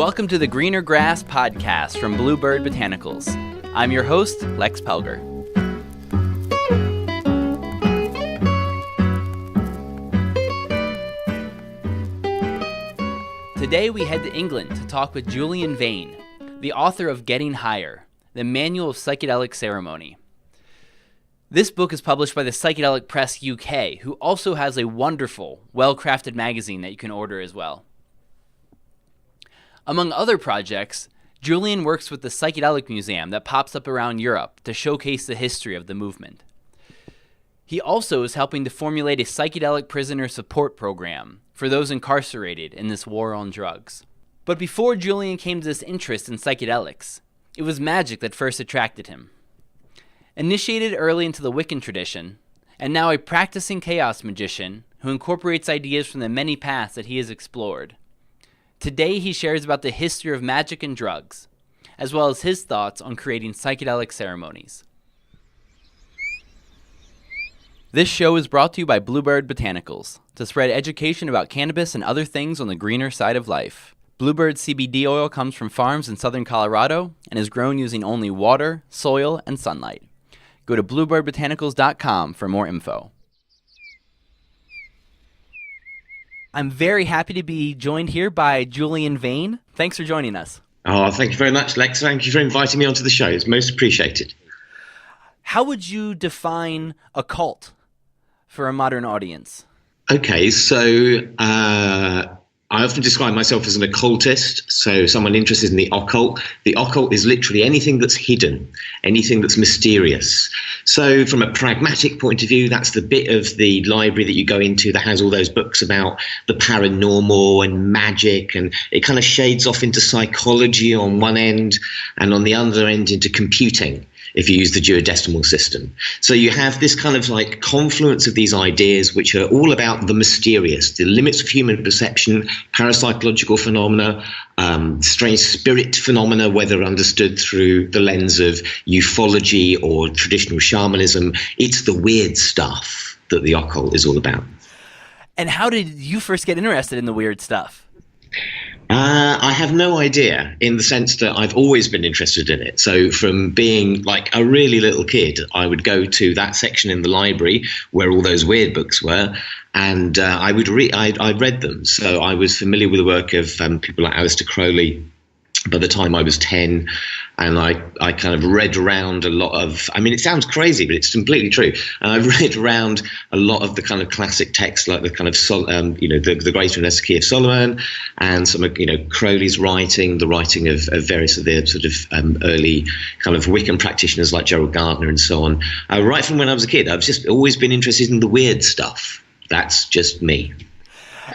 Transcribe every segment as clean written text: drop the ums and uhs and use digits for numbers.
Welcome to the Greener Grass podcast from BlueBird Botanicals. I'm your host, Lex Pelger. Today we head to England to talk with Julian Vayne, the author of Getting Higher, the Manual of Psychedelic Ceremony. This book is published by the Psychedelic Press UK, who also has a wonderful, well-crafted magazine that you can order as well. Among other projects, Julian works with the Psychedelic Museum that pops up around Europe to showcase the history of the movement. He also is helping to formulate a psychedelic prisoner support program for those incarcerated in this war on drugs. But before Julian came to this interest in psychedelics, it was magic that first attracted him. Initiated early into the Wiccan tradition, and now a practicing chaos magician who incorporates ideas from the many paths that he has explored, today he shares about the history of magic and drugs, as well as his thoughts on creating psychedelic ceremonies. This show is brought to you by BlueBird Botanicals, to spread education about cannabis and other things on the greener side of life. BlueBird CBD oil comes from farms in southern Colorado and is grown using only water, soil, and sunlight. Go to bluebirdbotanicals.com for more info. I'm very happy to be joined here by Julian Vayne. Thanks for joining us. Oh, thank you very much, Lex. Thank you for inviting me onto the show. It's most appreciated. How would you define a cult for a modern audience? Okay, so I often describe myself as an occultist, so someone interested in the occult. The occult is literally anything that's hidden, anything that's mysterious. So from a pragmatic point of view, that's the bit of the library that you go into that has all those books about the paranormal and magic, and it kind of shades off into psychology on one end and on the other end into computing, if you use the duodecimal system. So you have this kind of like confluence of these ideas which are all about the mysterious, the limits of human perception, parapsychological phenomena, strange spirit phenomena, whether understood through the lens of ufology or traditional shamanism. It's the weird stuff that the occult is all about. And how did you first get interested in the weird stuff? I have no idea, in the sense that I've always been interested in it. So from being like a really little kid, I would go to that section in the library where all those weird books were, and I read them. So I was familiar with the work of people like Aleister Crowley by the time I was 10, and I kind of read around a lot of, I mean, it sounds crazy, but it's completely true. And I read around a lot of the kind of classic texts, like the kind of, the Greater and Lesser Key of Solomon, and some of, Crowley's writing, the writing of various of the sort of early kind of Wiccan practitioners like Gerald Gardner and so on. Right from when I was a kid, I've just always been interested in the weird stuff. That's just me.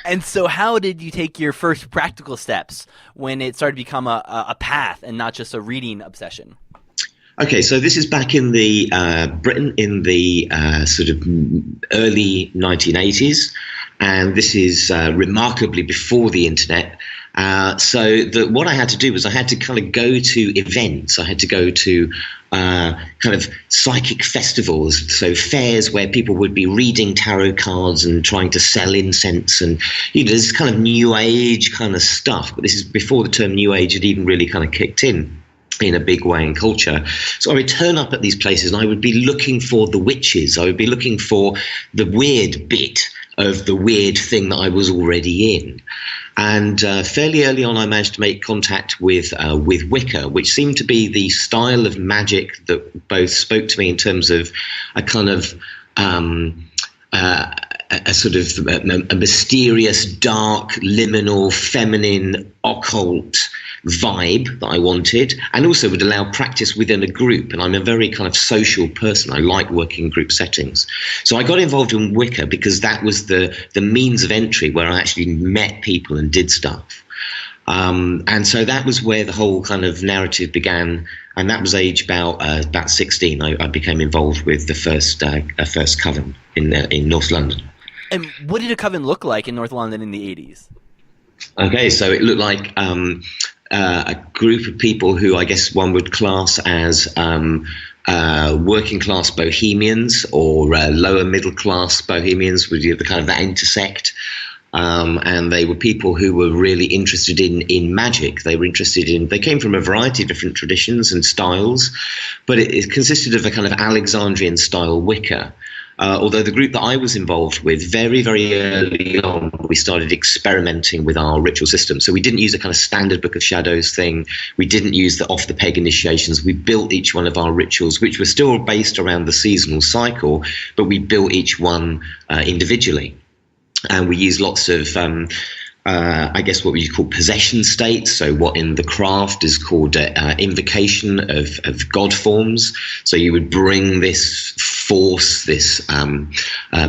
And so how did you take your first practical steps when it started to become a path and not just a reading obsession? Okay, so this is back in the Britain in the sort of early 1980s, and this is remarkably before the internet. What I had to do was I had to kind of go to events. I had to go to kind of psychic festivals, so fairs where people would be reading tarot cards and trying to sell incense, and this kind of new age kind of stuff. But this is before the term new age had even really kind of kicked in a big way in culture. So I would turn up at these places and I would be looking for the witches. I would be looking for the weird bit of the weird thing that I was already in. And fairly early on, I managed to make contact with Wicca, which seemed to be the style of magic that both spoke to me in terms of a kind of a sort of a mysterious, dark, liminal, feminine, occult vibe that I wanted, and also would allow practice within a group. And I'm a very kind of social person. I like working in group settings. So I got involved in Wicca because that was the means of entry where I actually met people and did stuff. And so that was where the whole kind of narrative began. And that was age about 16. I became involved with the first coven in North London. And what did a coven look like in North London in the 80s? Okay, so it looked like a group of people who I guess one would class as working class bohemians or lower middle class bohemians, with the kind of that intersect. And they were people who were really interested in magic. They came from a variety of different traditions and styles, but it consisted of a kind of Alexandrian style Wicca. Although the group that I was involved with, very, very early on, we started experimenting with our ritual system. So we didn't use a kind of standard Book of Shadows thing. We didn't use the off-the-peg initiations. We built each one of our rituals, which were still based around the seasonal cycle, but we built each one individually. And we used lots of I guess what we call possession states, so what in the craft is called invocation of god forms. So you would bring this force, this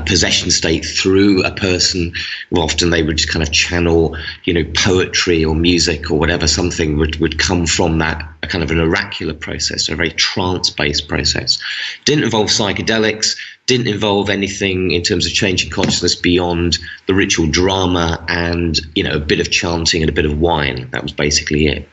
possession state through a person. Well, often they would just kind of channel, poetry or music or whatever, something would come from that, a kind of an oracular process, so a very trance-based process. Didn't involve psychedelics, didn't involve anything in terms of changing consciousness beyond the ritual drama and, a bit of chanting and a bit of wine. That was basically it.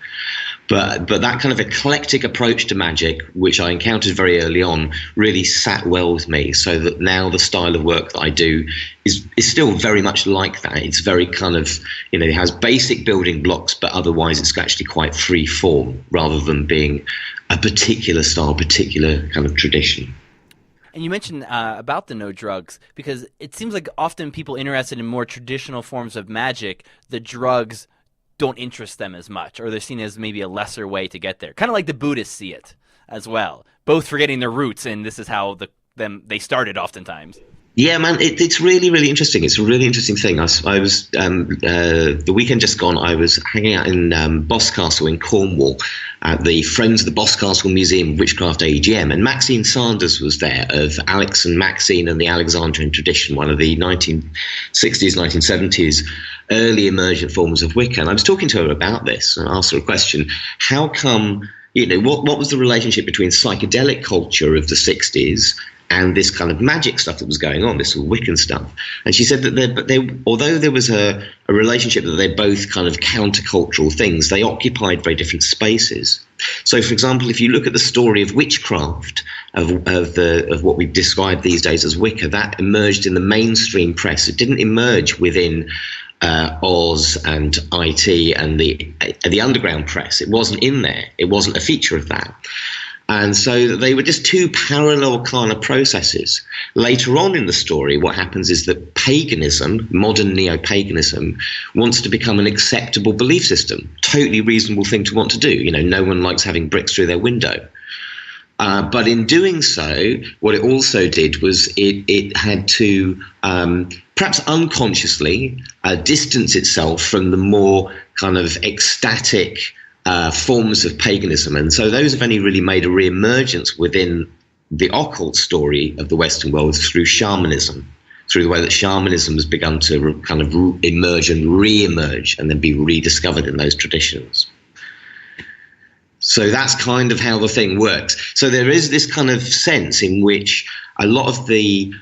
But that kind of eclectic approach to magic, which I encountered very early on, really sat well with me, so that now the style of work that I do is still very much like that. It's very kind of, it has basic building blocks, but otherwise it's actually quite free form rather than being a particular style, particular kind of tradition. And you mentioned about the no drugs, because it seems like often people interested in more traditional forms of magic, the drugs don't interest them as much, or they're seen as maybe a lesser way to get there. Kind of like the Buddhists see it as well, both forgetting their roots, and this is how they started oftentimes. Yeah, man, it's really, really interesting. It's a really interesting thing. I was the weekend just gone, I was hanging out in Boscastle in Cornwall at the Friends of the Boscastle Museum of Witchcraft AGM, and Maxine Sanders was there, of Alex and Maxine and the Alexandrian tradition, one of the 1960s, 1970s early emergent forms of Wicca. And I was talking to her about this and asked her a question: how come, what was the relationship between psychedelic culture of the 60s and this kind of magic stuff that was going on, this Wiccan stuff? And she said that although there was a relationship, that they're both kind of countercultural things, they occupied very different spaces. So, for example, if you look at the story of witchcraft, of what we've described these days as Wicca, that emerged in the mainstream press. It didn't emerge within Oz and IT and the underground press. It wasn't in there. It wasn't a feature of that. And so they were just two parallel kind of processes. Later on in the story, what happens is that paganism, modern neo-paganism, wants to become an acceptable belief system. Totally reasonable thing to want to do. No one likes having bricks through their window. But in doing so, what it also did was it had to, perhaps unconsciously, distance itself from the more kind of ecstatic forms of paganism. And so those have only really made a re-emergence within the occult story of the Western world through shamanism, through the way that shamanism has begun to kind of emerge and re-emerge and then be rediscovered in those traditions. So that's kind of how the thing works. So there is this kind of sense in which a lot of the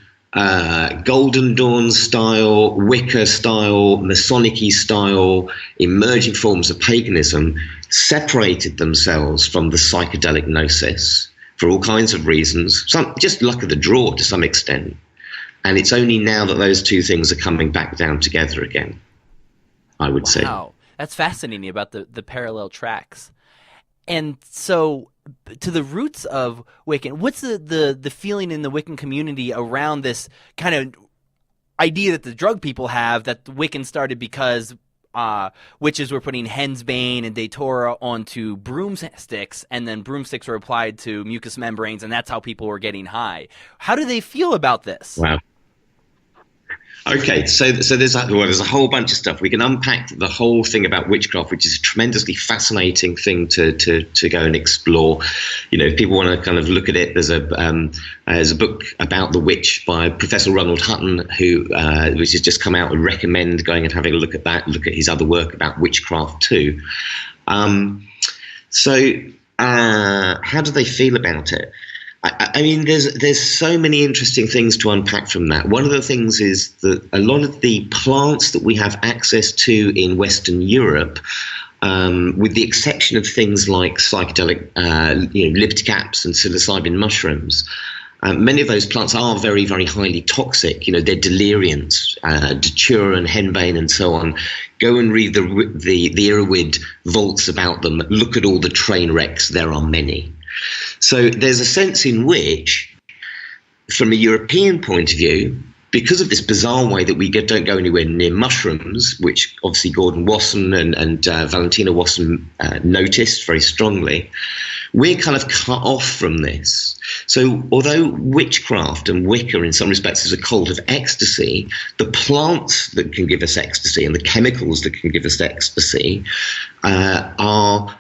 Golden Dawn style, Wicca style, Masonic-y style, emerging forms of paganism separated themselves from the psychedelic gnosis for all kinds of reasons, some just luck of the draw to some extent. And it's only now that those two things are coming back down together again, I would say. Wow, that's fascinating about the parallel tracks. And so, to the roots of Wiccan, what's the feeling in the Wiccan community around this kind of idea that the drug people have, that the Wiccan started because witches were putting henbane and datura onto broomsticks, and then broomsticks were applied to mucous membranes, and that's how people were getting high. How do they feel about this? Wow. Okay, so there's a whole bunch of stuff. We can unpack the whole thing about witchcraft, which is a tremendously fascinating thing to go and explore. If people want to kind of look at it, there's a book about the witch by Professor Ronald Hutton, which has just come out. I recommend going and having a look at that. Look at his other work about witchcraft too. So how do they feel about it? I mean, there's so many interesting things to unpack from that. One of the things is that a lot of the plants that we have access to in Western Europe, with the exception of things like psychedelic, liberty caps and psilocybin mushrooms, Many of those plants are very, very highly toxic. They're deliriants, datura and henbane and so on. Go and read the Iroquois vaults about them. Look at all the train wrecks. There are many. So there's a sense in which, from a European point of view, because of this bizarre way that we don't go anywhere near mushrooms, which obviously Gordon Wasson and Valentina Wasson noticed very strongly, we're kind of cut off from this. So although witchcraft and Wicca in some respects is a cult of ecstasy, the plants that can give us ecstasy and the chemicals that can give us ecstasy are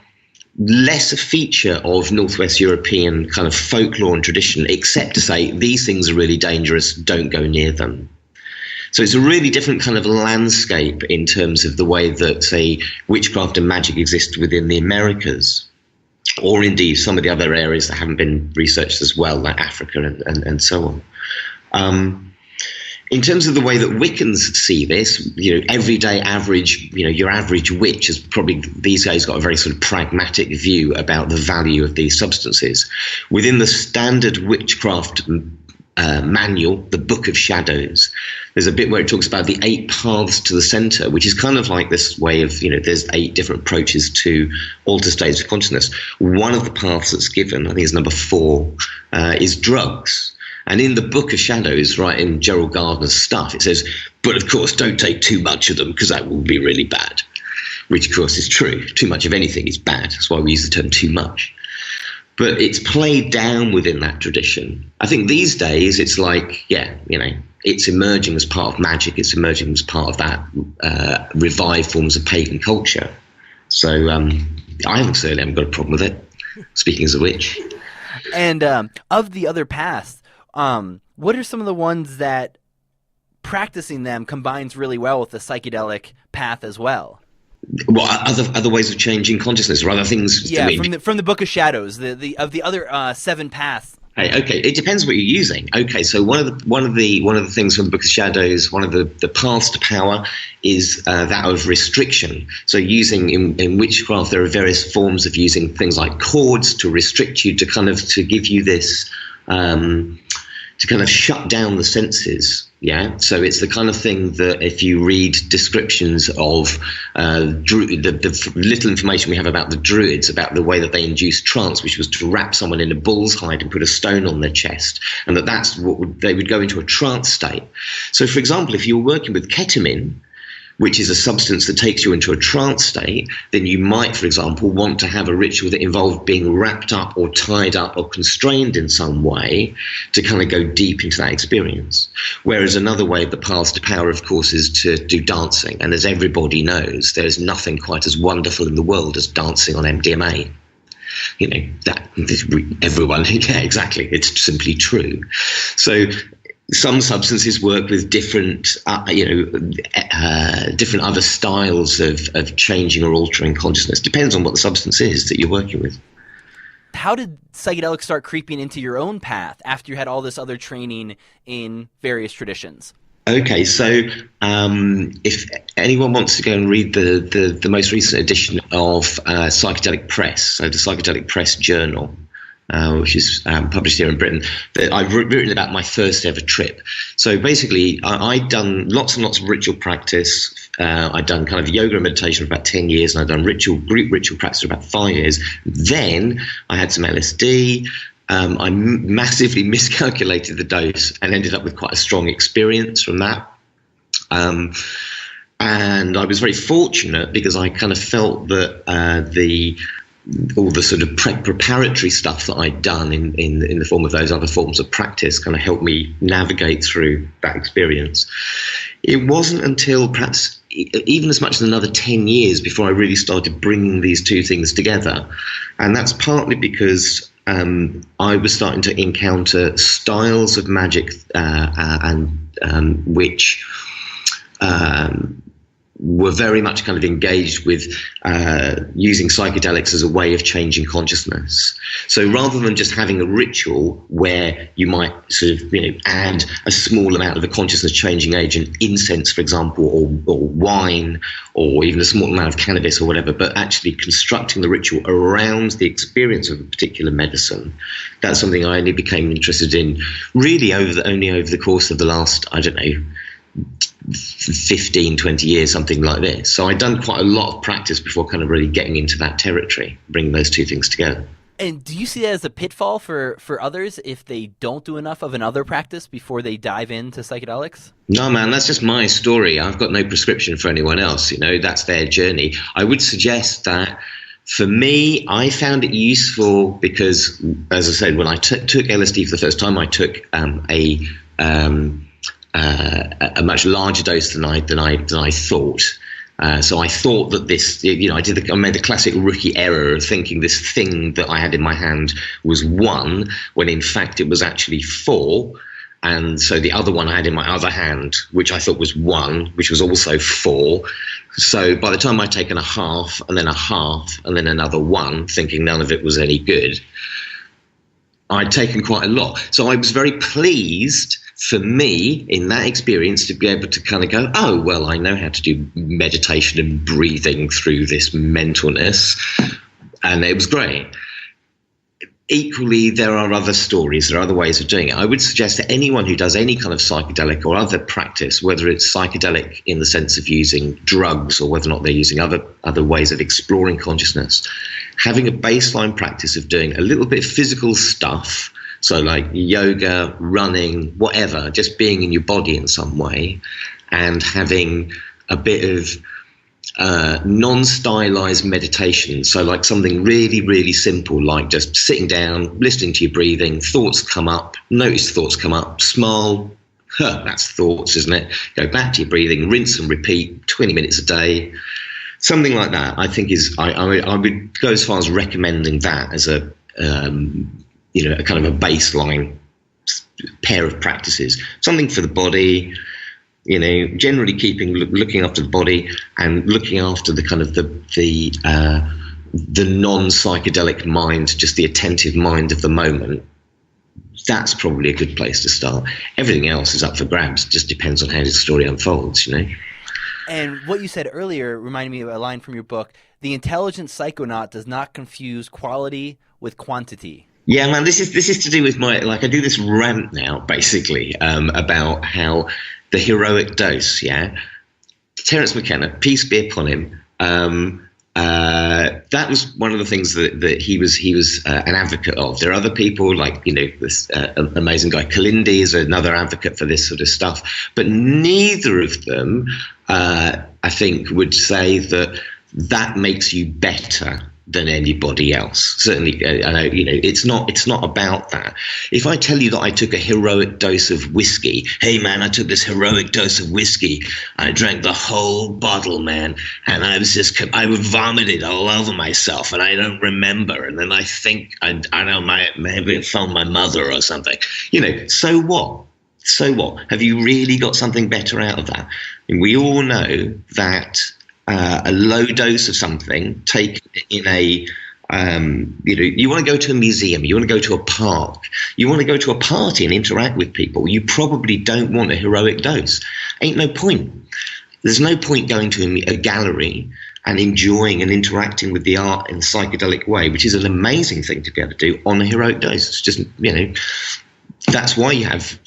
less a feature of Northwest European kind of folklore and tradition, except to say these things are really dangerous, don't go near them. So it's a really different kind of landscape in terms of the way that, say, witchcraft and magic exist within the Americas, or indeed some of the other areas that haven't been researched as well, like Africa and so on. In terms of the way that Wiccans see this, everyday average, your average witch has probably these days got a very sort of pragmatic view about the value of these substances. Within the standard witchcraft manual, the Book of Shadows, there's a bit where it talks about the 8 paths to the center, which is kind of like this way of, there's 8 different approaches to altered states of consciousness. One of the paths that's given, I think it's number 4, is drugs. And in the Book of Shadows, right, in Gerald Gardner's stuff, it says, but of course, don't take too much of them because that will be really bad, which of course is true. Too much of anything is bad. That's why we use the term too much. But it's played down within that tradition. I think these days it's like, it's emerging as part of magic. It's emerging as part of that revived forms of pagan culture. So I certainly haven't got a problem with it, speaking as a witch. And of the other paths, what are some of the ones that practicing them combines really well with the psychedelic path as well? Well, other ways of changing consciousness or other things? Yeah, from the Book of Shadows, the other 7 paths. Hey, okay, it depends what you're using. Okay, so one of the things from the Book of Shadows, one of the paths to power is that of restriction. So using in witchcraft, there are various forms of using things like cords to restrict you, to give you this. To kind of shut down the senses, yeah? So it's the kind of thing that if you read descriptions of the little information we have about the Druids, about the way that they induced trance, which was to wrap someone in a bull's hide and put a stone on their chest, and that's what they would go into a trance state. So, for example, if you were working with ketamine, which is a substance that takes you into a trance state, then you might, for example, want to have a ritual that involved being wrapped up or tied up or constrained in some way to kind of go deep into that experience. Whereas another way of the paths to power, of course, is to do dancing. And as everybody knows, there's nothing quite as wonderful in the world as dancing on MDMA. Everyone, yeah, exactly. It's simply true. So some substances work with different other styles of changing or altering consciousness. Depends on what the substance is that you're working with. How did psychedelics start creeping into your own path after you had all this other training in various traditions? Okay, so if anyone wants to go and read the most recent edition of Psychedelic Press, so the Psychedelic Press Journal, which is published here in Britain, that I've written about my first ever trip. So basically, I'd done lots and lots of ritual practice. I'd done kind of yoga and meditation for about 10 years, and I'd done group ritual practice for about 5 years. Then I had some LSD. I massively miscalculated the dose and ended up with quite a strong experience from that. And I was very fortunate because I kind of felt that all the sort of preparatory stuff that I'd done in the form of those other forms of practice kind of helped me navigate through that experience. It wasn't until perhaps even as much as another 10 years before I really started bringing these two things together. And that's partly because I was starting to encounter styles of magic which were very much kind of engaged with using psychedelics as a way of changing consciousness. So rather than just having a ritual where you might sort of, add a small amount of a consciousness changing agent, incense, for example, or wine, or even a small amount of cannabis or whatever, but actually constructing the ritual around the experience of a particular medicine, that's something I only became interested in really only over the course of the last, 15, 20 years, something like this. So I'd done quite a lot of practice before kind of really getting into that territory, bringing those two things together. And do you see that as a pitfall for others if they don't do enough of another practice before they dive into psychedelics? No, man, that's just my story. I've got no prescription for anyone else. That's their journey. I would suggest that for me, I found it useful because, as I said, when I took LSD for the first time, I took a much larger dose than I thought. So I thought that this, I made the classic rookie error of thinking this thing that I had in my hand was 1, when in fact it was actually 4. And so the other one I had in my other hand, which I thought was 1, which was also 4. So by the time I'd taken a half and then a half and then another 1, thinking none of it was any good, I'd taken quite a lot. So I was very pleased for me in that experience to be able to kind of go, oh, well, I know how to do meditation and breathing through this mentalness. And it was great. Equally, there are other stories, there are other ways of doing it. I would suggest that anyone who does any kind of psychedelic or other practice, whether it's psychedelic in the sense of using drugs or whether or not they're using other ways of exploring consciousness, having a baseline practice of doing a little bit of physical stuff, so like yoga, running, whatever, just being in your body in some way, and having a bit of non-stylized meditation. So like something really, really simple, like just sitting down, listening to your breathing, thoughts come up, notice thoughts come up, smile, that's thoughts, isn't it? Go back to your breathing, rinse and repeat, 20 minutes a day. Something like that, I think I would go as far as recommending that as a kind of a baseline pair of practices. Something for the body, generally looking after the body and looking after the kind of the non-psychedelic mind, just the attentive mind of the moment. That's probably a good place to start. Everything else is up for grabs. It just depends on how the story unfolds, And what you said earlier reminded me of a line from your book: "The intelligent psychonaut does not confuse quality with quantity." Yeah, man, this is to do with I do this rant now, basically, about how the heroic dose, Terence McKenna, peace be upon him, that was one of the things that he was an advocate of. There are other people like, this amazing guy Kalindi is another advocate for this sort of stuff, but neither of them, I think, would say that makes you better than anybody else. Certainly, it's not about that. If I tell you that I took a heroic dose of whiskey, hey man, I took this heroic dose of whiskey, I drank the whole bottle, man, and I vomited all over myself, and I don't remember, and then I think I don't know, maybe it phoned my mother or something. So what? So what? Have you really got something better out of that? And we all know that a low dose of something taken in a, you want to go to a museum, you want to go to a park, you want to go to a party and interact with people, you probably don't want a heroic dose. Ain't no point. There's no point going to a gallery and enjoying and interacting with the art in a psychedelic way, which is an amazing thing to be able to do on a heroic dose. It's just, that's why you have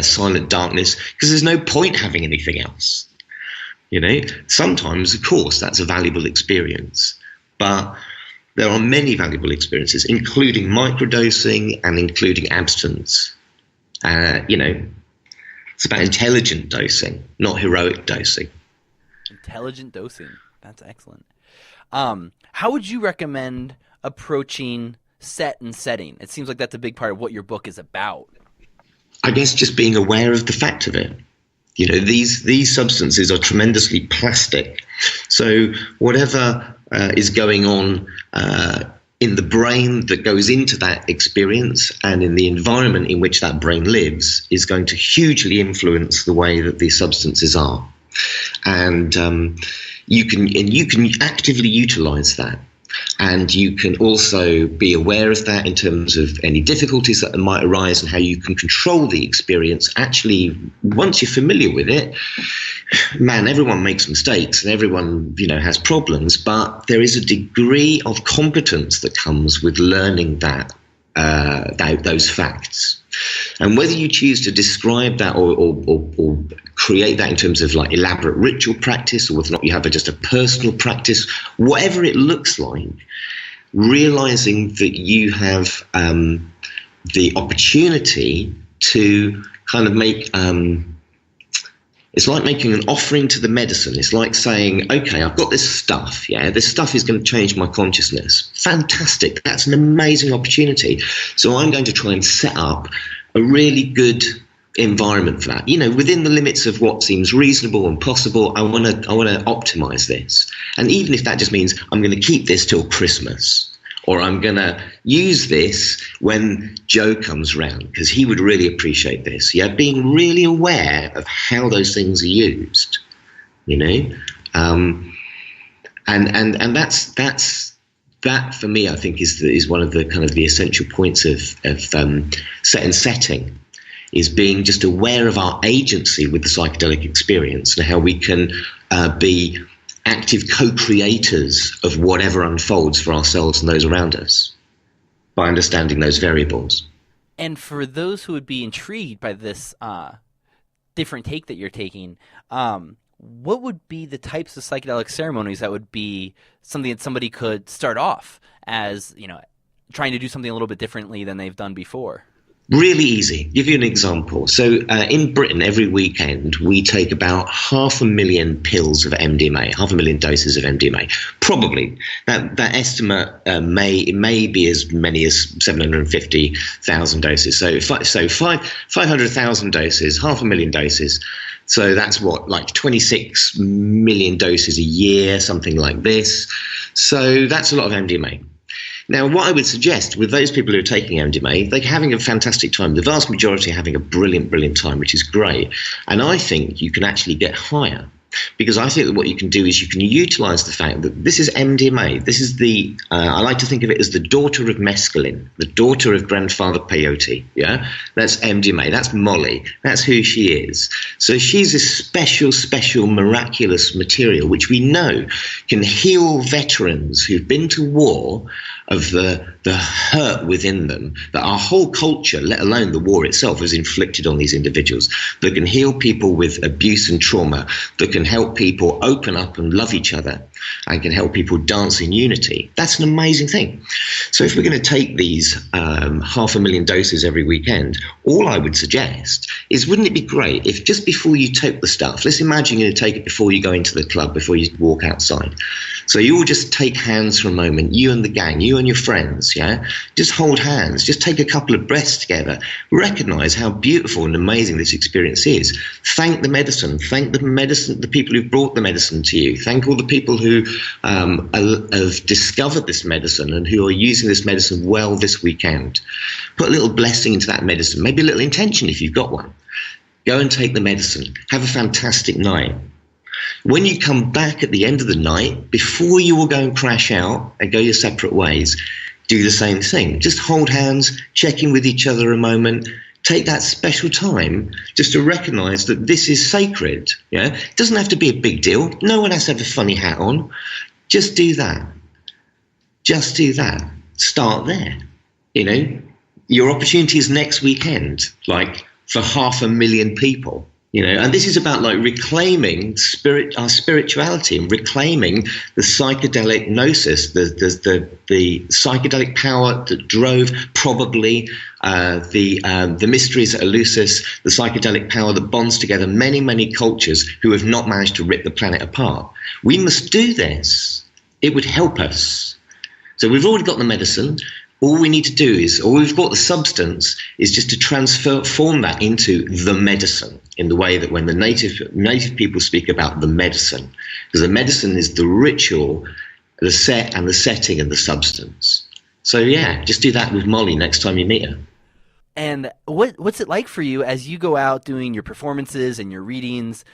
silent darkness, because there's no point having anything else. Sometimes, of course, that's a valuable experience, but there are many valuable experiences, including microdosing and including abstinence. It's about intelligent dosing, not heroic dosing. Intelligent dosing. That's excellent. How would you recommend approaching set and setting? It seems like that's a big part of what your book is about. I guess just being aware of the fact of it. These substances are tremendously plastic. So whatever is going on in the brain that goes into that experience and in the environment in which that brain lives is going to hugely influence the way that these substances are. And you can actively utilize that. And you can also be aware of that in terms of any difficulties that might arise and how you can control the experience. Actually, once you're familiar with it, man, everyone makes mistakes and everyone, has problems, but there is a degree of competence that comes with learning those facts. And whether you choose to describe that or create that in terms of like elaborate ritual practice, or whether or not you have just a personal practice, whatever it looks like, realizing that you have the opportunity to kind of make it's like making an offering to the medicine. It's like saying, okay, I've got this stuff. Yeah, this stuff is going to change my consciousness. Fantastic. That's an amazing opportunity. So I'm going to try and set up a really good environment for that. Within the limits of what seems reasonable and possible, I want to optimize this. And even if that just means I'm going to keep this till Christmas, or I'm going to use this when Joe comes round, because he would really appreciate this. Yeah, being really aware of how those things are used, and that's that for me, I think is one of the kind of the essential points of set and setting, is being just aware of our agency with the psychedelic experience and how we can be active co-creators of whatever unfolds for ourselves and those around us by understanding those variables. And for those who would be intrigued by this different take that you're taking, what would be the types of psychedelic ceremonies that would be something that somebody could start off as, trying to do something a little bit differently than they've done before? Really easy. Give you an example. So in Britain, every weekend, we take about 500,000 pills of MDMA, 500,000 doses of MDMA. Probably. That estimate may be as many as 750,000 doses. So 500,000 doses, 500,000 doses. So that's like 26 million doses a year, something like this. So that's a lot of MDMA. Now, what I would suggest with those people who are taking MDMA, they're having a fantastic time. The vast majority are having a brilliant, brilliant time, which is great. And I think you can actually get higher, because I think that what you can do is you can utilize the fact that this is MDMA. This is I like to think of it as the daughter of mescaline, the daughter of grandfather peyote. Yeah, that's MDMA. That's Molly. That's who she is. So she's a special, special, miraculous material, which we know can heal veterans who've been to war of the hurt within them that our whole culture, let alone the war itself, has inflicted on these individuals, that can heal people with abuse and trauma, that can help people open up and love each other, and can help people dance in unity. That's an amazing thing. So if we're going to take these 500,000 doses every weekend, all I would suggest is, wouldn't it be great if just before you take the stuff, let's imagine you're going to take it before you go into the club, before you walk outside. So you all just take hands for a moment, you and the gang, you and your friends, yeah? Just hold hands, just take a couple of breaths together, recognize how beautiful and amazing this experience is. Thank the medicine, the people who brought the medicine to you, thank all the people who have discovered this medicine and who are using this medicine well this weekend. Put a little blessing into that medicine, maybe a little intention if you've got one. Go and take the medicine, have a fantastic night. When you come back at the end of the night, before you all go and crash out and go your separate ways, do the same thing. Just hold hands, check in with each other a moment, take that special time just to recognize that this is sacred. Yeah, it doesn't have to be a big deal. No one has to have a funny hat on. Just do that. Just do that. Start there. Your opportunity is next weekend, like for 500,000 people. And this is about like reclaiming our spirituality and reclaiming the psychedelic gnosis, the psychedelic power that drove probably the mysteries at Eleusis, the psychedelic power that bonds together many, many cultures who have not managed to rip the planet apart. We must do this. It would help us. So we've already got the medicine. All we need to do is, or we've got the substance, is just to transform that into the medicine, in the way that when the native people speak about the medicine, because the medicine is the ritual, the set and the setting and the substance. So yeah, just do that with Molly next time you meet her. And what's it like for you as you go out doing your performances and your readings?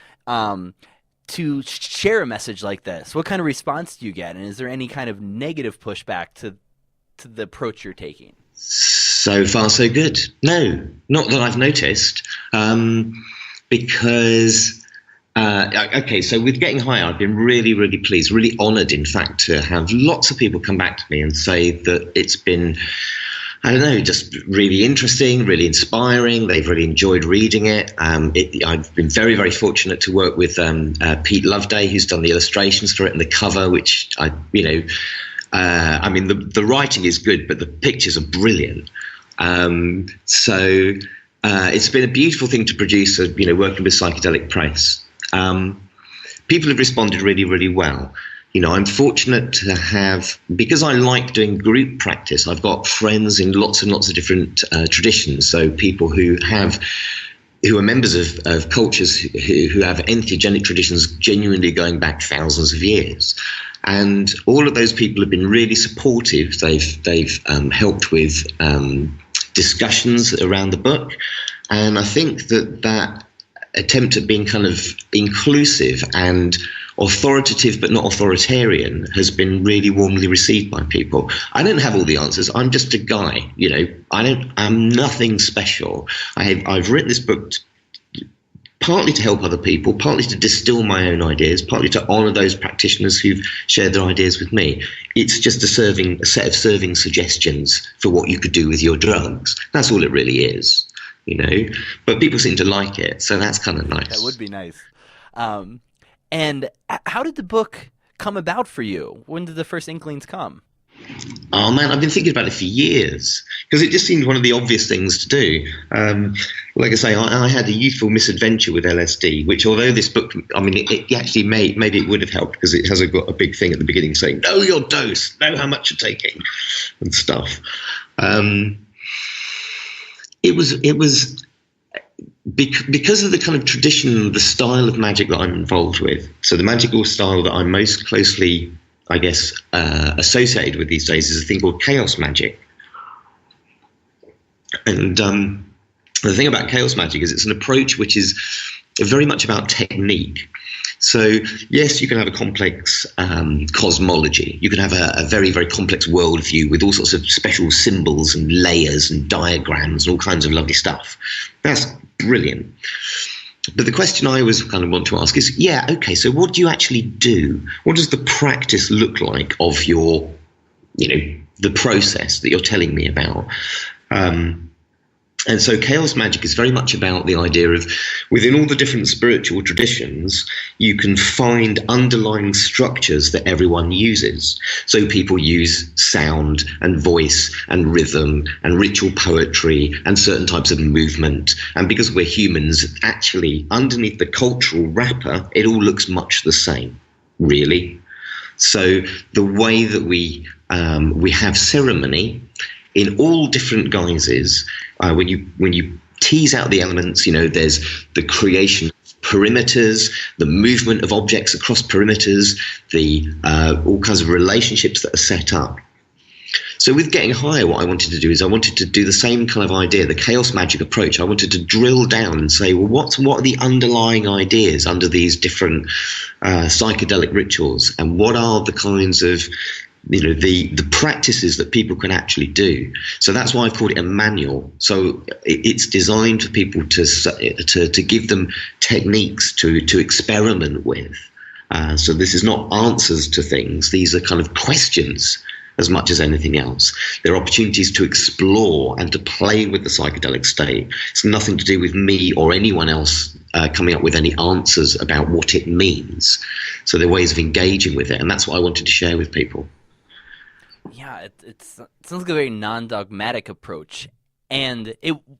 to share a message like this? What kind of response do you get? And is there any kind of negative pushback to the approach you're taking? So far, so good. No, not that I've noticed. Because, okay, so with Getting Higher, I've been really, really pleased, really honoured, in fact, to have lots of people come back to me and say that it's been, I don't know, just really interesting, really inspiring. They've really enjoyed reading it. I've been very, very fortunate to work with Pete Loveday, who's done the illustrations for it and the cover, which I mean, the writing is good, but the pictures are brilliant. So it's been a beautiful thing to produce, working with Psychedelic Press. People have responded really, really well. I'm fortunate to have, because I like doing group practice, I've got friends in lots and lots of different traditions. So people who are members of cultures who have entheogenic traditions genuinely going back thousands of years. And all of those people have been really supportive. They've helped with discussions around the book. And I think that attempt at being kind of inclusive and authoritative but not authoritarian has been really warmly received by people. I don't have all the answers. I'm just a guy, I'm nothing special. I've written this book partly to help other people, partly to distill my own ideas, partly to honour those practitioners who've shared their ideas with me. It's just a set of serving suggestions for what you could do with your drugs. That's all it really is, But people seem to like it, so that's kind of nice. That would be nice. And how did the book come about for you? When did the first inklings come? Oh man, I've been thinking about it for years because it just seemed one of the obvious things to do. Like I say, I had a youthful misadventure with LSD, which although this book, it actually maybe it would have helped because it has got a big thing at the beginning saying, know your dose, know how much you're taking and stuff. It was because of the kind of tradition, the style of magic that I'm involved with. So the magical style that I'm most closely, I guess, associated with these days is a thing called chaos magic. And the thing about chaos magic is it's an approach which is very much about technique. So, yes, you can have a complex cosmology. You can have a very, very complex worldview with all sorts of special symbols and layers and diagrams and all kinds of lovely stuff. That's brilliant. But the question I always kind of want to ask is, so what do you actually do? What does the practice look like of your, the process that you're telling me about? And so chaos magic is very much about the idea of within all the different spiritual traditions, you can find underlying structures that everyone uses. So people use sound and voice and rhythm and ritual poetry and certain types of movement. And because we're humans, actually underneath the cultural wrapper, it all looks much the same, really. So the way that we have ceremony in all different guises, when you tease out the elements, there's the creation of perimeters, the movement of objects across perimeters, the all kinds of relationships that are set up. So with Getting Higher, what I wanted to do is I wanted to do the same kind of idea, the chaos magic approach. I wanted to drill down and say, well, what are the underlying ideas under these different psychedelic rituals, and what are the kinds of the practices that people can actually do. So that's why I've called it a manual. So it's designed for people to give them techniques to experiment with. So this is not answers to things. These are kind of questions as much as anything else. They're opportunities to explore and to play with the psychedelic state. It's nothing to do with me or anyone else coming up with any answers about what it means. So they're ways of engaging with it, and that's what I wanted to share with people. Yeah, it sounds like a very non-dogmatic approach, and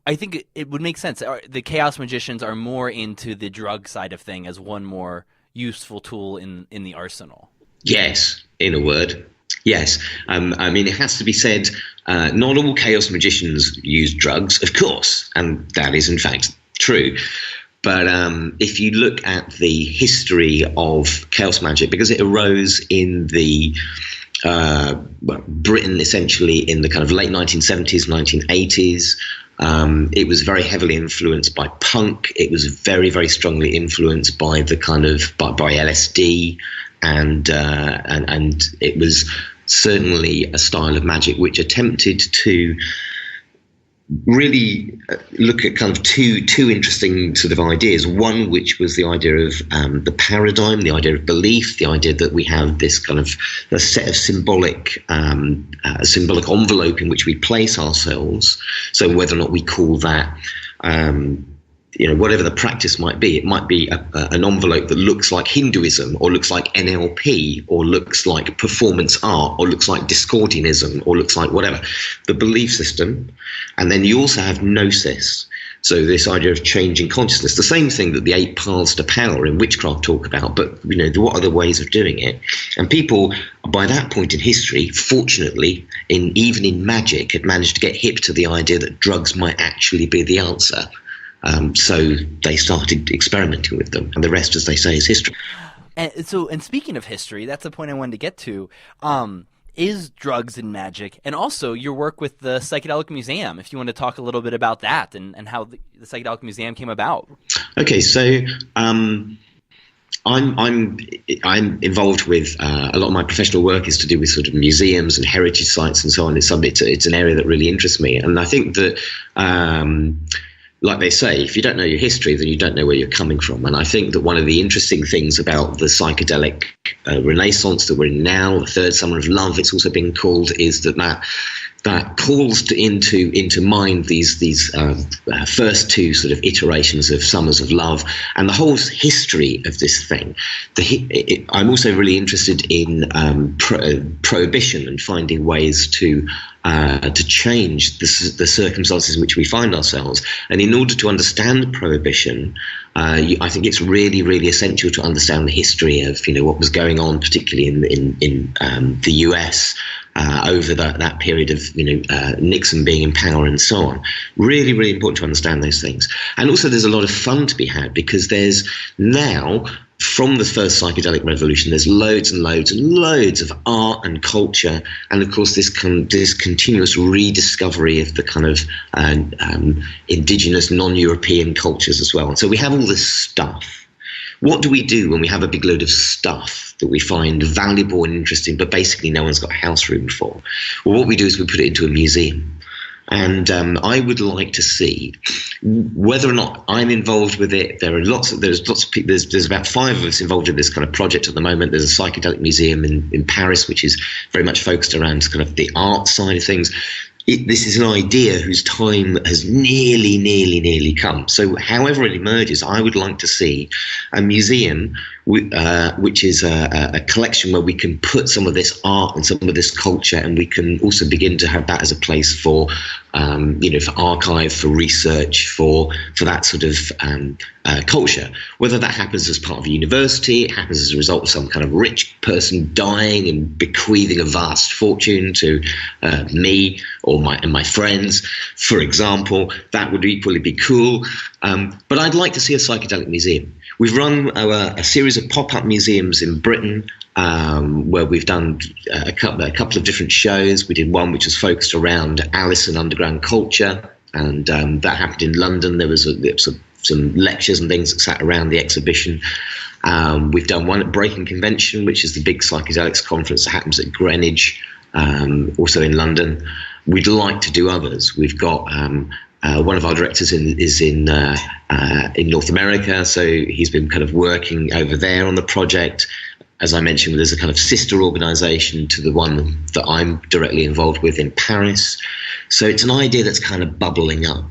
I think it would make sense. The chaos magicians are more into the drug side of thing as one more useful tool in the arsenal. Yes, in a word. Yes. It has to be said, not all chaos magicians use drugs, of course, and that is in fact true. But if you look at the history of chaos magic, because it arose in the Britain essentially in the kind of late 1970s, 1980s, It was very heavily influenced by punk. It was very, very strongly influenced by the kind of by LSD, and it was certainly a style of magic which attempted to really look at kind of two interesting sort of ideas. One, which was the idea of the paradigm, the idea of belief, the idea that we have this kind of a set of symbolic envelope in which we place ourselves. So whether or not we call that whatever the practice might be, it might be an envelope that looks like Hinduism, or looks like NLP, or looks like performance art, or looks like Discordianism, or looks like whatever. The belief system. And then you also have gnosis. So this idea of changing consciousness, the same thing that the 8 paths to power in witchcraft talk about, but what are the ways of doing it? And people, by that point in history, fortunately, even in magic, had managed to get hip to the idea that drugs might actually be the answer. So they started experimenting with them, and the rest, as they say, is history. And speaking of history, that's the point I wanted to get to. Is drugs and magic, and also your work with the Psychedelic Museum, if you want to talk a little bit about that and how the Psychedelic Museum came about. Okay, so I'm involved with a lot of my professional work is to do with sort of museums and heritage sites and so on. It's an area that really interests me, and I think that like they say, if you don't know your history, then you don't know where you're coming from. And I think that one of the interesting things about the psychedelic renaissance that we're in now, the third summer of love, it's also been called, is that calls into mind these first two sort of iterations of summers of love and the whole history of this thing. I'm also really interested in prohibition and finding ways to change the circumstances in which we find ourselves. And in order to understand prohibition, I think it's really, really essential to understand the history of what was going on, particularly in the US over that period of Nixon being in power and so on. Really, really important to understand those things. And also, there's a lot of fun to be had because there's now, from the first psychedelic revolution, there's loads and loads and loads of art and culture, and of course this continuous rediscovery of the kind of indigenous non-European cultures as well. And so we have all this stuff. What do we do when we have a big load of stuff that we find valuable and interesting, but basically no one's got house room for? Well, what we do is we put it into a museum. And I would like to see whether or not I'm involved with it. There's lots of people. There's about 5 of us involved in this kind of project at the moment. There's a psychedelic museum in Paris, which is very much focused around kind of the art side of things. This is an idea whose time has nearly come. So however it emerges, I would like to see a museum which is a collection where we can put some of this art and some of this culture, and we can also begin to have that as a place for for archive, for research, for that sort of culture. Whether that happens as part of a university, it happens as a result of some kind of rich person dying and bequeathing a vast fortune to me or my friends, for example, that would equally be cool. But I'd like to see a psychedelic museum. We've run a series of pop-up museums in Britain where we've done a couple of different shows. We did one which was focused around Alice and underground culture, and that happened in London. There was some lectures and things that sat around the exhibition. We've done one at Breaking Convention, which is the big psychedelics conference that happens at Greenwich, also in London. We'd like to do others. We've got one of our directors is in North America, so he's been kind of working over there on the project. As I mentioned, there's a kind of sister organisation to the one that I'm directly involved with in Paris. So it's an idea that's kind of bubbling up,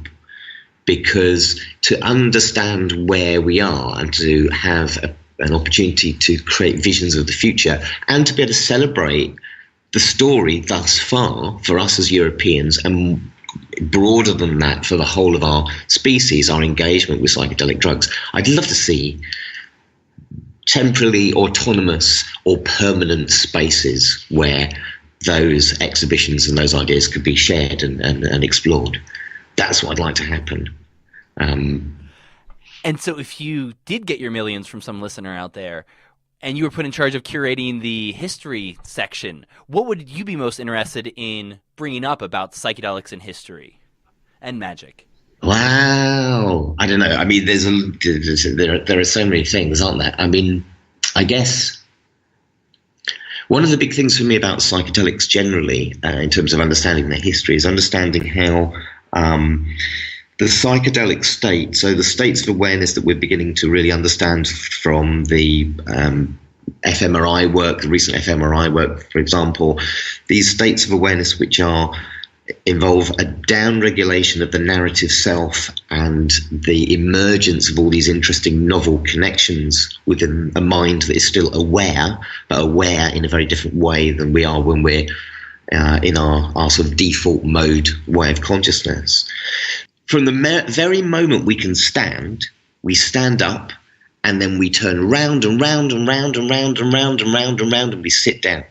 because to understand where we are and to have an opportunity to create visions of the future and to be able to celebrate the story thus far for us as Europeans, and broader than that for the whole of our species, our engagement with psychedelic drugs. I'd love to see temporarily autonomous or permanent spaces where those exhibitions and those ideas could be shared and explored. That's what I'd like to happen. And so if you did get your millions from some listener out there and you were put in charge of curating the history section, what would you be most interested in bringing up about psychedelics and history? and magic? Wow. I don't know. I mean, there are so many things, aren't there? I mean, I guess one of the big things for me about psychedelics generally, in terms of understanding their history, is understanding how the psychedelic state, so the states of awareness that we're beginning to really understand from the fMRI work, the recent fMRI work, for example, these states of awareness which involve a down-regulation of the narrative self and the emergence of all these interesting novel connections within a mind that is still aware, but aware in a very different way than we are when we're in our sort of default mode way of consciousness. From the very moment we can stand, we stand up, and then we turn round and round and round and round and round and round and round, and we sit down.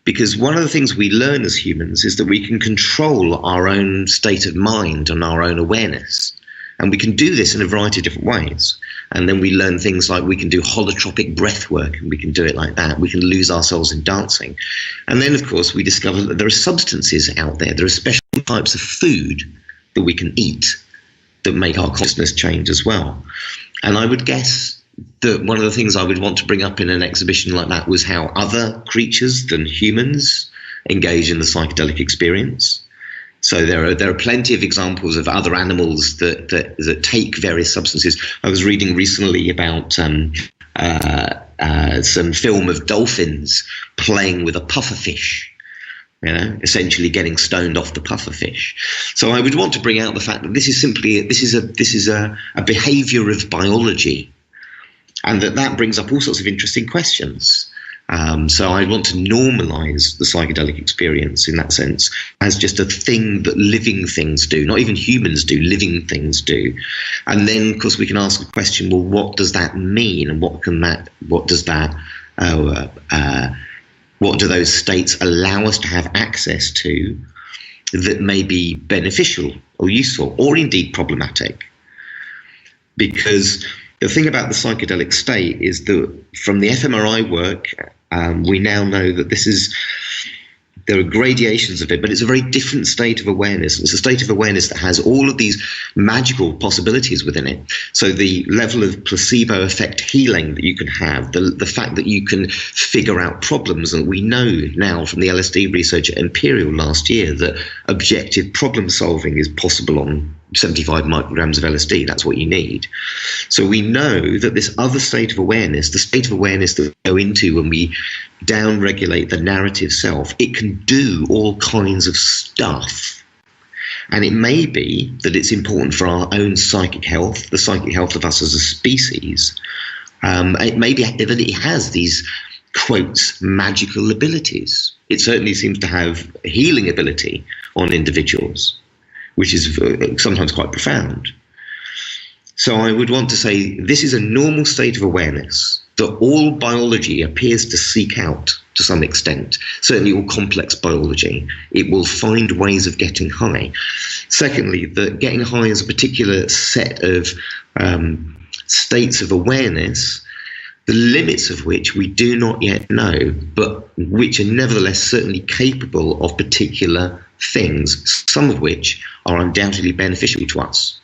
Because one of the things we learn as humans is that we can control our own state of mind and our own awareness. And we can do this in a variety of different ways. And then we learn things like we can do holotropic breath work, and we can do it like that. We can lose ourselves in dancing. And then, of course, we discover that there are substances out there. There are special types of food that we can eat that make our consciousness change as well. And I would guess that one of the things I would want to bring up in an exhibition like that was how other creatures than humans engage in the psychedelic experience. So there are plenty of examples of other animals that take various substances. I was reading recently about some film of dolphins playing with a pufferfish, essentially getting stoned off the pufferfish. So I would want to bring out the fact that this is a behavior of biology, and that brings up all sorts of interesting questions. So I want to normalize the psychedelic experience in that sense as just a thing that living things do, not even humans do, living things do. And then, of course, we can ask the question, well, what does that mean? And what do those states allow us to have access to that may be beneficial or useful or indeed problematic? Because the thing about the psychedelic state is that from the fMRI work, we now know that there are gradations of it, but it's a very different state of awareness. It's a state of awareness that has all of these magical possibilities within it. So the level of placebo effect healing that you can have, the fact that you can figure out problems, and we know now from the LSD research at Imperial last year that objective problem solving is possible on 75 micrograms of LSD. That's what you need. So we know that this other state of awareness, the state of awareness that we go into when we down-regulate the narrative self, it can do all kinds of stuff. And it may be that it's important for our own psychic health, the psychic health of us as a species. It may be that it has these, quotes, magical abilities. It certainly seems to have healing ability on individuals, which is sometimes quite profound. So I would want to say this is a normal state of awareness that all biology appears to seek out to some extent, certainly all complex biology. It will find ways of getting high. Secondly, that getting high is a particular set of states of awareness, the limits of which we do not yet know, but which are nevertheless certainly capable of particular things, some of which are undoubtedly beneficial to us.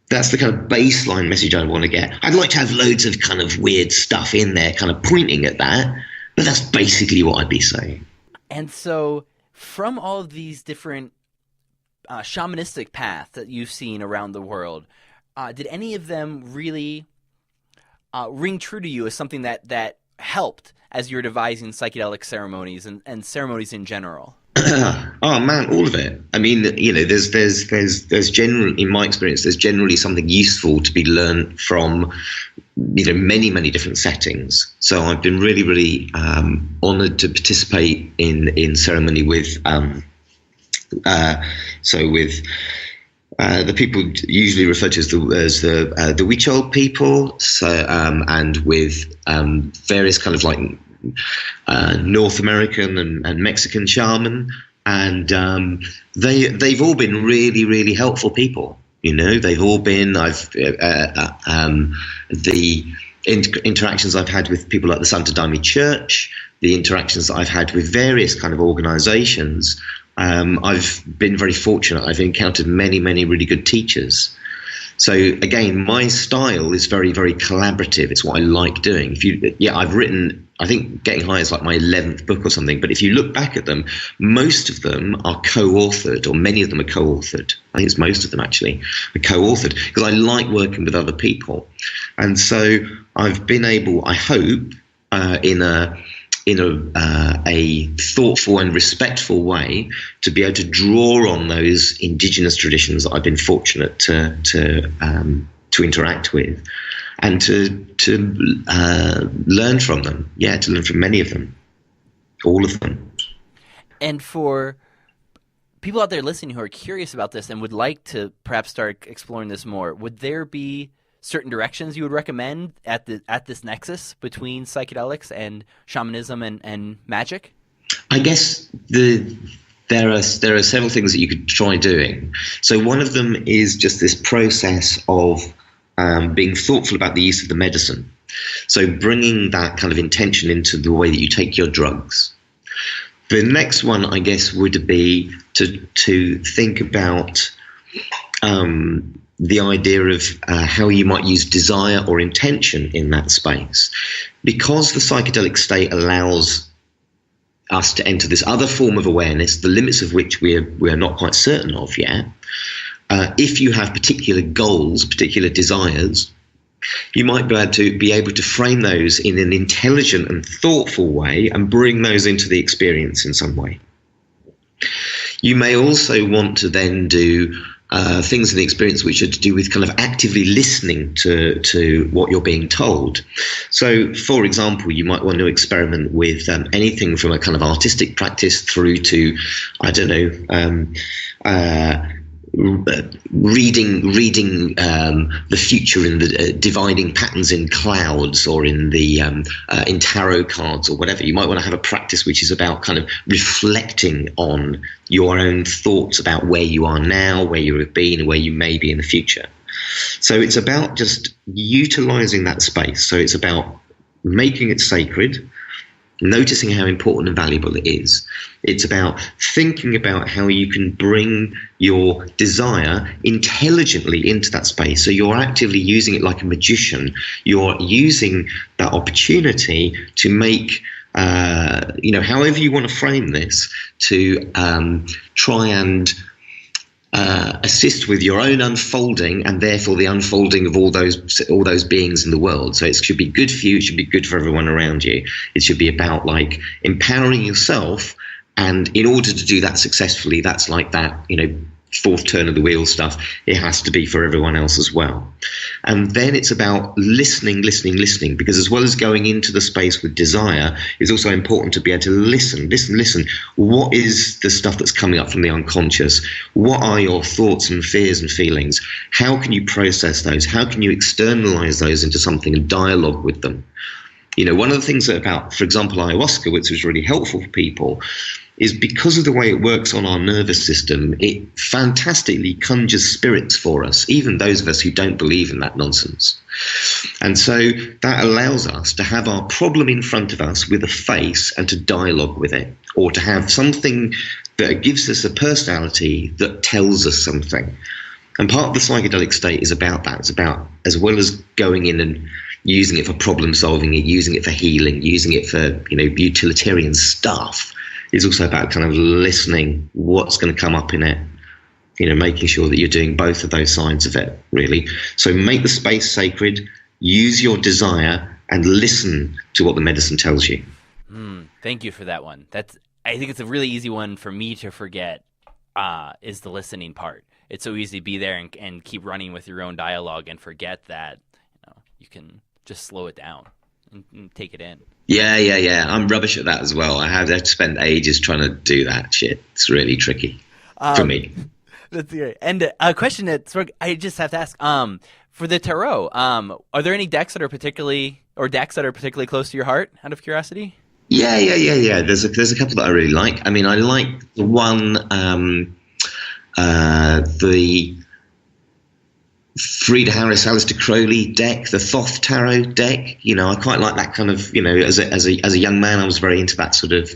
That's the kind of baseline message I want to get. I'd like to have loads of kind of weird stuff in there kind of pointing at that, but that's basically what I'd be saying. And so from all of these different shamanistic paths that you've seen around the world, did any of them really ring true to you as something that helped as you're devising psychedelic ceremonies and ceremonies in general? Oh man, all of it. I mean, there's generally, in my experience, there's generally something useful to be learned from, many different settings. So I've been really, really honoured to participate in ceremony with the people usually referred to as the Huichol people. So and with various kind of like North American and Mexican shaman, and they've all been really, really helpful people. They've all been. The interactions I've had with people like the Santo Daime Church, the interactions that I've had with various kind of organisations, I've been very fortunate. I've encountered many, many really good teachers. So again, my style is very, very collaborative. It's what I like doing. I've written, I think Getting High is like my 11th book or something. But if you look back at them, most of them are co-authored, or many of them are co-authored. I think it's most of them actually are co-authored, because I like working with other people. And so I've been able, I hope, in a thoughtful and respectful way, to be able to draw on those indigenous traditions that I've been fortunate to interact with, and to learn from them. Yeah, to learn from many of them, all of them. And for people out there listening who are curious about this and would like to perhaps start exploring this more, would there be certain directions you would recommend at this nexus between psychedelics and shamanism and magic? I guess there are several things that you could try doing. So one of them is just this process of being thoughtful about the use of the medicine. So bringing that kind of intention into the way that you take your drugs. The next one, I guess, would be to think about the idea of how you might use desire or intention in that space. Because the psychedelic state allows us to enter this other form of awareness, the limits of which we are not quite certain of yet. If you have particular goals, particular desires, you might be able to frame those in an intelligent and thoughtful way and bring those into the experience in some way. You may also want to then do things in the experience which are to do with kind of actively listening to what you're being told. So, for example, you might want to experiment with anything from a kind of artistic practice through to, I don't know, reading the future in the dividing patterns in clouds, or in tarot cards, or whatever. You might want to have a practice which is about kind of reflecting on your own thoughts about where you are now, where you have been, and where you may be in the future. So it's about just utilizing that space. So it's about making it sacred, noticing how important and valuable it is. It's about thinking about how you can bring your desire intelligently into that space. So you're actively using it like a magician. You're using that opportunity to make, however you want to frame this, to try and assist with your own unfolding, and therefore the unfolding of all those beings in the world. So it should be good for you. It should be good for everyone around you. It should be about like empowering yourself. And in order to do that successfully, that's like that, fourth turn of the wheel stuff. It has to be for everyone else as well. And then it's about listening, because as well as going into the space with desire, it's also important to be able to listen. What is the stuff that's coming up from the unconscious? What are your thoughts and fears and feelings? How can you process those? How can you externalize those into something and dialogue with them? One of the things about, for example, ayahuasca, which was really helpful for people, is because of the way it works on our nervous system, it fantastically conjures spirits for us, even those of us who don't believe in that nonsense. And so that allows us to have our problem in front of us with a face and to dialogue with it, or to have something that gives us a personality that tells us something. And part of the psychedelic state is about that. It's about, as well as going in and using it for problem solving, using it for healing, using it for, utilitarian stuff, is also about kind of listening what's going to come up in it, making sure that you're doing both of those sides of it, really. So make the space sacred, use your desire, and listen to what the medicine tells you. Thank you for that one. I think it's a really easy one for me to forget, is the listening part. It's so easy to be there and keep running with your own dialogue and forget that you can just slow it down and take it in. Yeah. I'm rubbish at that as well. I have spent ages trying to do that shit. It's really tricky for me. That's great. And a question that I just have to ask, for the tarot, are there any decks that are particularly close to your heart, out of curiosity? Yeah. There's a couple that I really like. I mean, I like the one, Frida Harris, Aleister Crowley deck, the Thoth Tarot deck. You know, I quite like that kind of, you know, as a young man, I was very into that sort of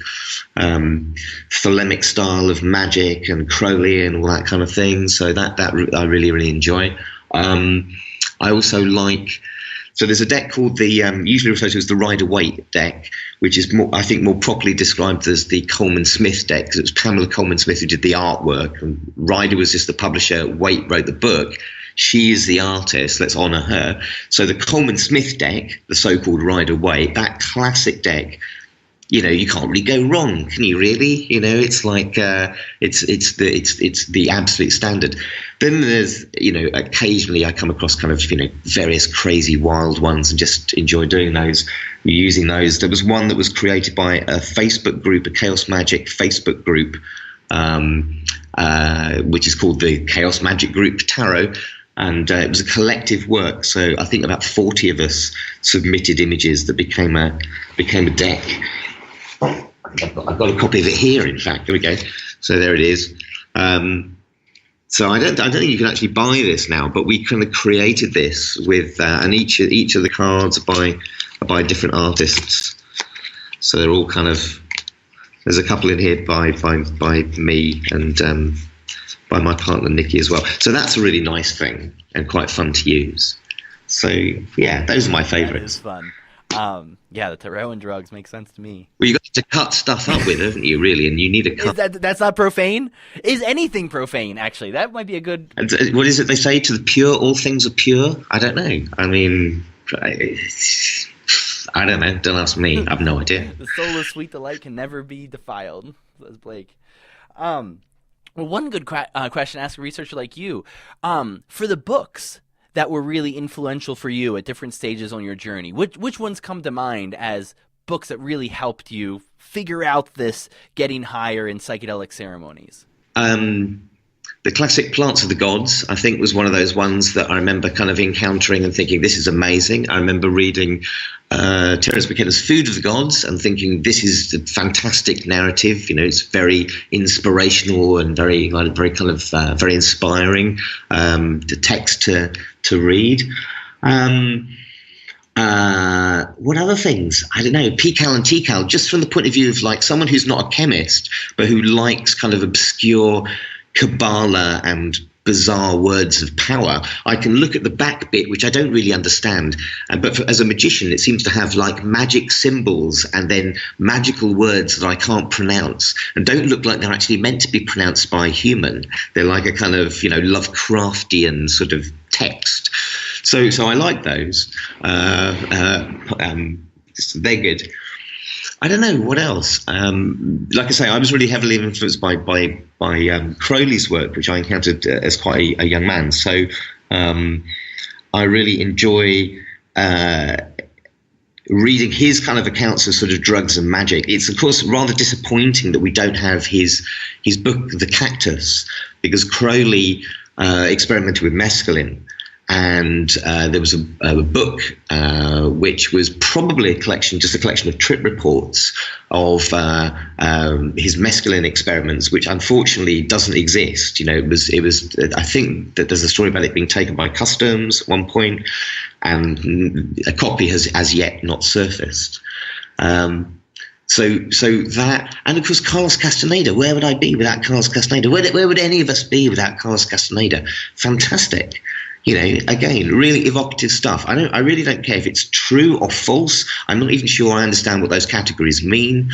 thelemic style of magic and Crowley and all that kind of thing. So that I really enjoy. I also like, so there's a deck called the, usually referred to as the Rider-Waite deck, which is more, I think, more properly described as the Coleman Smith deck, because it was Pamela Coleman Smith who did the artwork, and Rider was just the publisher, Waite wrote the book. She is the artist, let's honour her. So the Coleman Smith deck, the so-called Rider-Waite, that classic deck, you know, you can't really go wrong, can you really? You know, it's like it's the absolute standard. Then there's, you know, occasionally I come across kind of, you know, various crazy wild ones and just enjoy doing those, using those. There was one that was created by a Facebook group, a Chaos Magic Facebook group, which is called the Chaos Magic Group Tarot. And it was a collective work. So I think about 40 of us submitted images that became a deck. I've got a copy of it here, in fact. There we go. So there it is. So I don't think you can actually buy this now, but we kind of created this with, and each of the cards are by different artists. So they're all kind of, there's a couple in here by me and by my partner Nikki as well. So that's a really nice thing and quite fun to use. So yeah, those are my favourites. That is fun. Yeah, the tarot and drugs make sense to me. Well, you got to cut stuff up with, haven't you? Really, and you need a cut. That's not profane. Is anything profane? Actually, that might be a good. And what is it they say? To the pure, all things are pure. I don't know. I mean, I don't know. Don't ask me. I have no idea. The soul of sweet delight can never be defiled, says Blake. Well, one good question to ask a researcher like you, for the books that were really influential for you at different stages on your journey, which ones come to mind as books that really helped you figure out this getting higher in psychedelic ceremonies? The classic Plants of the Gods, I think, was one of those ones that I remember kind of encountering and thinking, this is amazing. I remember reading Terence McKenna's Food of the Gods and thinking, this is a fantastic narrative. You know, it's very inspirational and very kind of very inspiring. The text to read. What other things? I don't know. Pical and Tikal, just from the point of view of like someone who's not a chemist, but who likes kind of obscure Kabbalah and bizarre words of power. I can look at the back bit, which I don't really understand, but as a magician, it seems to have like magic symbols and then magical words that I can't pronounce and don't look like they're actually meant to be pronounced by a human. They're like a kind of, you know, Lovecraftian sort of text. So I like those. They're good. I don't know what else. Like I say, I was really heavily influenced by Crowley's work, which I encountered as quite a young man. So I really enjoy reading his kind of accounts of sort of drugs and magic. It's of course rather disappointing that we don't have his book, The Cactus, because Crowley experimented with mescaline. And there was a book which was probably just a collection of trip reports of his mescaline experiments, which unfortunately doesn't exist. You know, it was. I think that there's a story about it being taken by customs at one point, and a copy has as yet not surfaced. So that, and of course Carlos Castaneda. Where would I be without Carlos Castaneda? Where would any of us be without Carlos Castaneda? Fantastic. You know, again, really evocative stuff. I really don't care if it's true or false. I'm not even sure I understand what those categories mean.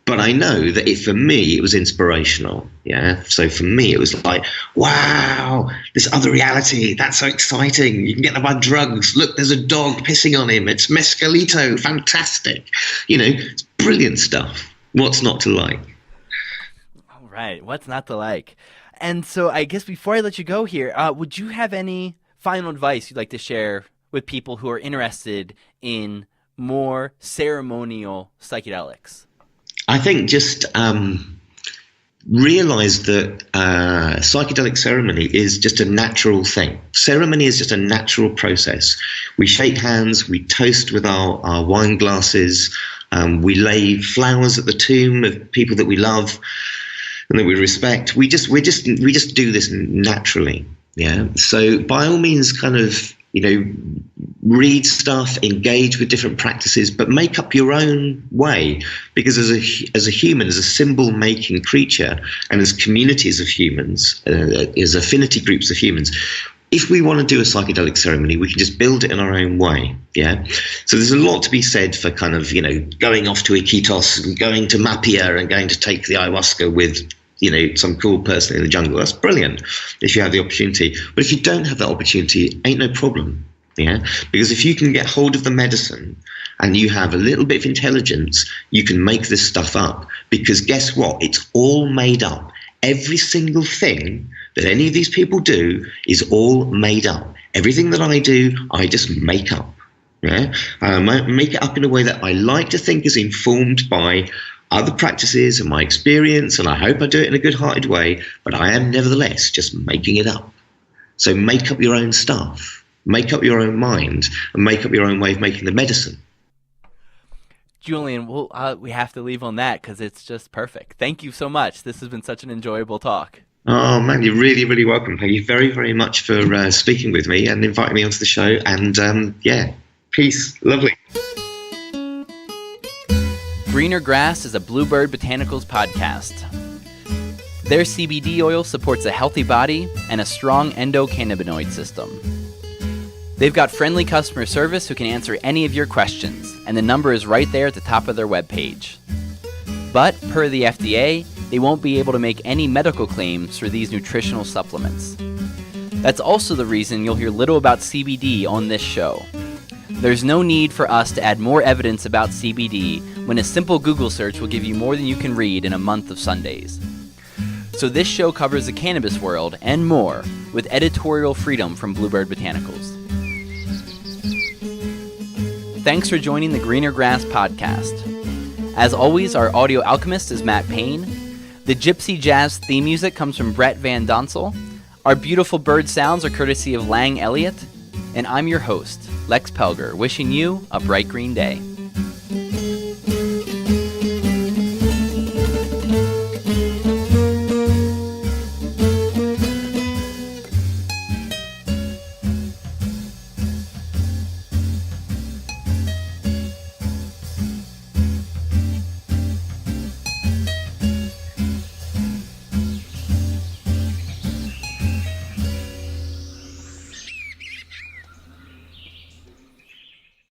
But I know that for me, it was inspirational. Yeah. So for me, it was like, wow, this other reality. That's so exciting. You can get them by drugs. Look, there's a dog pissing on him. It's mescalito. Fantastic. You know, it's brilliant stuff. What's not to like? All right. What's not to like? And so I guess before I let you go here, would you have any final advice you'd like to share with people who are interested in more ceremonial psychedelics? I think just realize that psychedelic ceremony is just a natural thing. Ceremony is just a natural process. We shake hands, we toast with our wine glasses, we lay flowers at the tomb of people that we love and that we respect. We just do this naturally. Yeah. So by all means, kind of, read stuff, engage with different practices, but make up your own way. Because as a human, as a symbol-making creature, and as communities of humans, as affinity groups of humans, if we want to do a psychedelic ceremony, we can just build it in our own way. Yeah. So there's a lot to be said for kind of, going off to Iquitos and going to Mapia and going to take the ayahuasca with, some cool person in the jungle. That's brilliant if you have the opportunity. But if you don't have that opportunity, ain't no problem. Yeah. Because if you can get hold of the medicine and you have a little bit of intelligence, you can make this stuff up. Because guess what? It's all made up. Every single thing that any of these people do is all made up. Everything that I do, I just make up. Yeah, I make it up in a way that I like to think is informed by other practices and my experience, and I hope I do it in a good-hearted way, but I am nevertheless just making it up. So make up your own stuff, make up your own mind, and make up your own way of making the medicine. Julian, we have to leave on that because it's just perfect. Thank you so much. This has been such an enjoyable talk. Oh, man, you're really, really welcome. Thank you very, very much for speaking with me and inviting me onto the show. And, peace. Lovely. Greener Grass is a BlueBird Botanicals podcast. Their CBD oil supports a healthy body and a strong endocannabinoid system. They've got friendly customer service who can answer any of your questions, and the number is right there at the top of their webpage. But, per the FDA, they won't be able to make any medical claims for these nutritional supplements. That's also the reason you'll hear little about CBD on this show. There's no need for us to add more evidence about CBD when a simple Google search will give you more than you can read in a month of Sundays. So this show covers the cannabis world and more with editorial freedom from BlueBird Botanicals. Thanks for joining the Greener Grass podcast. As always, our audio alchemist is Matt Payne. The Gypsy Jazz theme music comes from Brett Van Donsel. Our beautiful bird sounds are courtesy of Lang Elliott. And I'm your host, Lex Pelger, wishing you a bright green day.